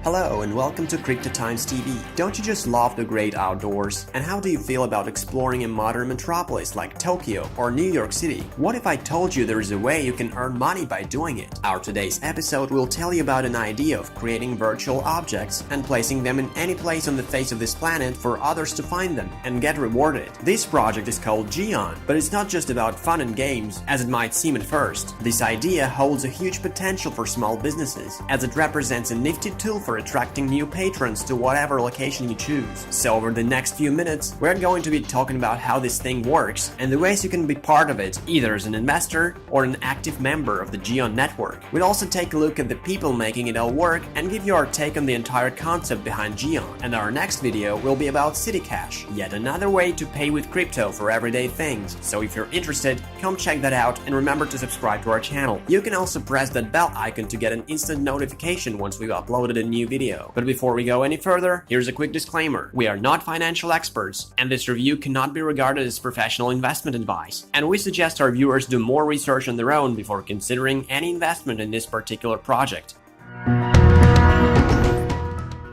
Hello and welcome to Crypto Times TV. Don't you just love the great outdoors? And how do you feel about exploring a modern metropolis like Tokyo or New York City? What if I told you there is a way you can earn money by doing it? Our today's episode will tell you about an idea of creating virtual objects and placing them in any place on the face of this planet for others to find them and get rewarded. This project is called Geon, but it's not just about fun and games as it might seem at first. This idea holds a huge potential for small businesses as it represents a nifty tool for attracting new patrons to whatever location you choose. So over the next few minutes, we're going to be talking about how this thing works and the ways you can be part of it, either as an investor or an active member of the Geon network. We'll also take a look at the people making it all work and give you our take on the entire concept behind Geon. And our next video will be about City Cash, yet another way to pay with crypto for everyday things. So if you're interested, come check that out and remember to subscribe to our channel. You can also press that bell icon to get an instant notification once we've uploaded a new video. But before we go any further, here's a quick disclaimer. We are not financial experts, and this review cannot be regarded as professional investment advice, and we suggest our viewers do more research on their own before considering any investment in this particular project.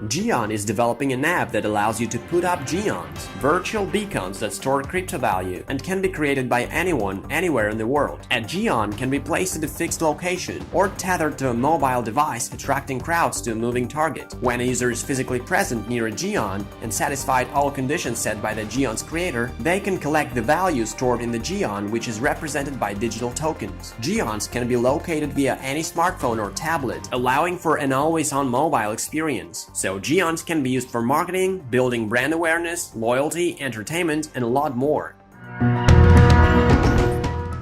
Geon is developing an app that allows you to put up Geons, virtual beacons that store crypto value and can be created by anyone, anywhere in the world. A Geon can be placed at a fixed location or tethered to a mobile device, attracting crowds to a moving target. When a user is physically present near a Geon and satisfied all conditions set by the Geon's creator, they can collect the value stored in the Geon, which is represented by digital tokens. Geons can be located via any smartphone or tablet, allowing for an always-on mobile experience. So Geons can be used for marketing, building brand awareness, loyalty, entertainment, and a lot more.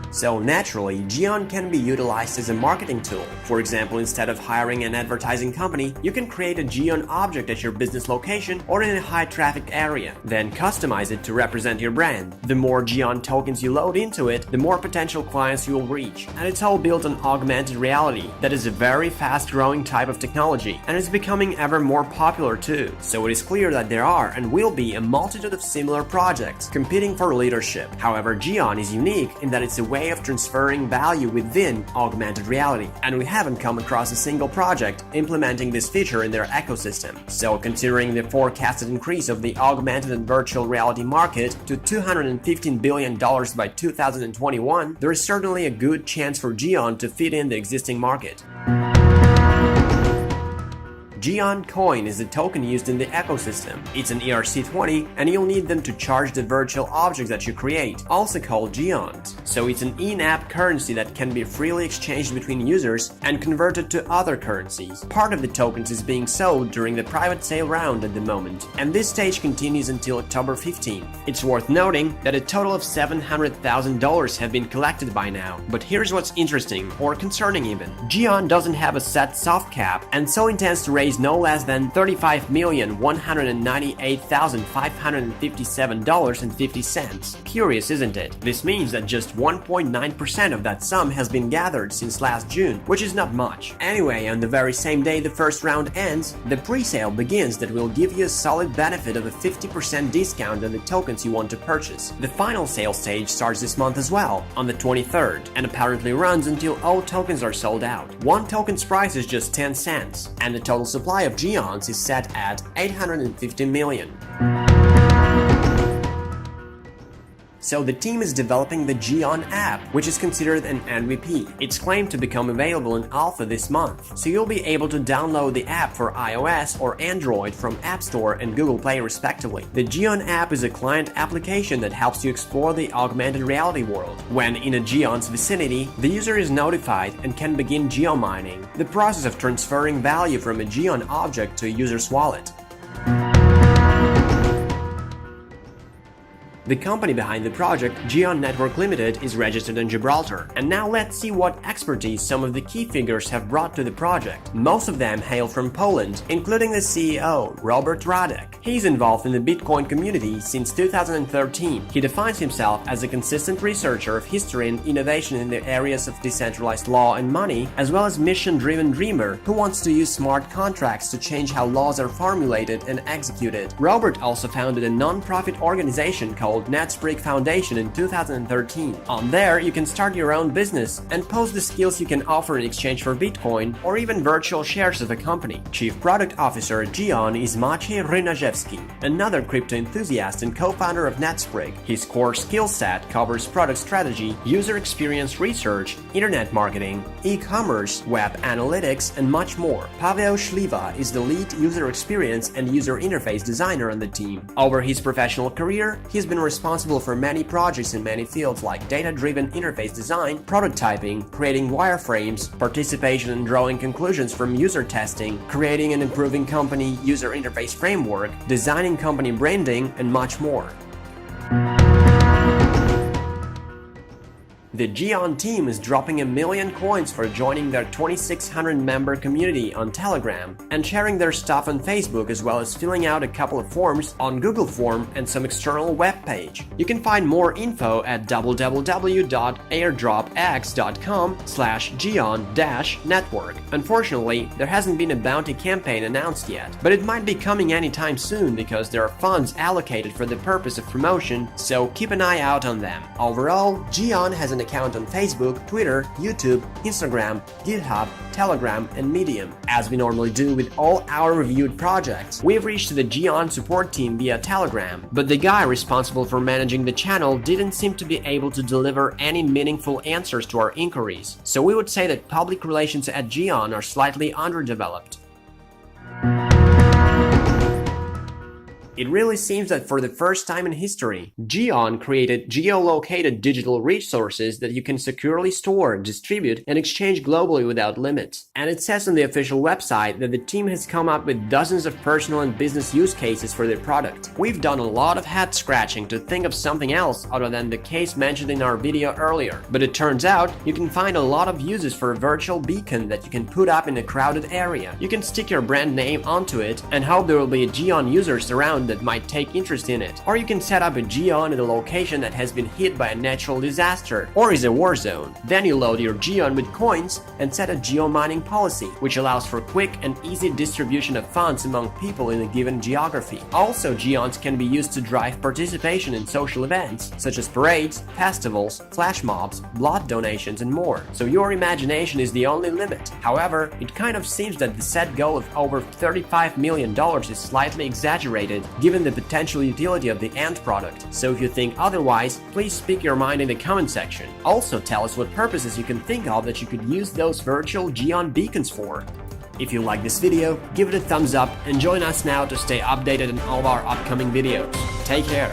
So naturally, Geon can be utilized as a marketing tool. For example, instead of hiring an advertising company, you can create a Geon object at your business location or in a high-traffic area, then customize it to represent your brand. The more Geon tokens you load into it, the more potential clients you will reach. And it's all built on augmented reality. That is a very fast-growing type of technology, and it's becoming ever more popular too. So it is clear that there are and will be a multitude of similar projects competing for leadership. However, Geon is unique in that it's a way of transferring value within augmented reality, and we haven't come across a single project implementing this feature in their ecosystem. So considering the forecasted increase of the augmented and virtual reality market to $215 billion by 2021, there is certainly a good chance for Geon to fit in the existing market. Geon Coin is the token used in the ecosystem. It's an ERC20 and you'll need them to charge the virtual objects that you create, also called Geons. So it's an in-app currency that can be freely exchanged between users and converted to other currencies. Part of the tokens is being sold during the private sale round at the moment, and this stage continues until October 15th. It's worth noting that a total of $700,000 have been collected by now. But here's what's interesting, or concerning even. Geon doesn't have a set soft cap and so intends to raise no less than $35,198,557.50. Curious, isn't it? This means that just 1.9% of that sum has been gathered since last June, which is not much. Anyway, on the very same day the first round ends, the pre-sale begins that will give you a solid benefit of a 50% discount on the tokens you want to purchase. The final sale stage starts this month as well, on the 23rd, and apparently runs until all tokens are sold out. One token's price is just 10 cents, and the total supply of Geons is set at 850 million. So the team is developing the Geon app, which is considered an MVP. It's claimed to become available in alpha this month, so you'll be able to download the app for iOS or Android from App Store and Google Play respectively. The Geon app is a client application that helps you explore the augmented reality world. When in a Geon's vicinity, the user is notified and can begin geomining, the process of transferring value from a Geon object to a user's wallet. The company behind the project, Geon Network Limited, is registered in Gibraltar. And now let's see what expertise some of the key figures have brought to the project. Most of them hail from Poland, including the CEO, Robert Radek. He's involved in the Bitcoin community since 2013. He defines himself as a consistent researcher of history and innovation in the areas of decentralized law and money, as well as mission-driven dreamer who wants to use smart contracts to change how laws are formulated and executed. Robert also founded a non-profit organization called called Netsprig Foundation in 2013. On there, you can start your own business and post the skills you can offer in exchange for Bitcoin or even virtual shares of a company. Chief Product Officer at Geon is Maciej Rynaszewski, another crypto enthusiast and co-founder of Netsprig. His core skill set covers product strategy, user experience research, internet marketing, e-commerce, web analytics, and much more. Paweł Śliwa is the lead user experience and user interface designer on the team. Over his professional career, he's been responsible for many projects in many fields like data-driven interface design, prototyping, creating wireframes, participation in drawing conclusions from user testing, creating and improving company user interface framework, designing company branding, and much more. The Geon team is dropping 1 million coins for joining their 2,600-member community on Telegram and sharing their stuff on Facebook, as well as filling out a couple of forms on Google Form and some external web page. You can find more info at www.airdropx.com/Geon-network. Unfortunately, there hasn't been a bounty campaign announced yet, but it might be coming anytime soon because there are funds allocated for the purpose of promotion, so keep an eye out on them. Overall, Geon has an account on Facebook, Twitter, YouTube, Instagram, GitHub, Telegram, and Medium. As we normally do with all our reviewed projects, we've reached the Geon support team via Telegram, but the guy responsible for managing the channel didn't seem to be able to deliver any meaningful answers to our inquiries, so we would say that public relations at Geon are slightly underdeveloped. It really seems that for the first time in history, Geon created geolocated digital resources that you can securely store, distribute, and exchange globally without limits. And it says on the official website that the team has come up with dozens of personal and business use cases for their product. We've done a lot of head scratching to think of something else other than the case mentioned in our video earlier, but it turns out you can find a lot of uses for a virtual beacon that you can put up in a crowded area. You can stick your brand name onto it and hope there will be Geon users around that might take interest in it. Or you can set up a Geon at a location that has been hit by a natural disaster or is a war zone. Then you load your Geon with coins and set a geomining policy, which allows for quick and easy distribution of funds among people in a given geography. Also, Geons can be used to drive participation in social events such as parades, festivals, flash mobs, blood donations, and more. So your imagination is the only limit. However, it kind of seems that the set goal of over $35 million is slightly exaggerated given the potential utility of the end product. So if you think otherwise, please speak your mind in the comment section. Also tell us what purposes you can think of that you could use those virtual Geon beacons for. If you like this video, give it a thumbs up and join us now to stay updated on all of our upcoming videos. Take care!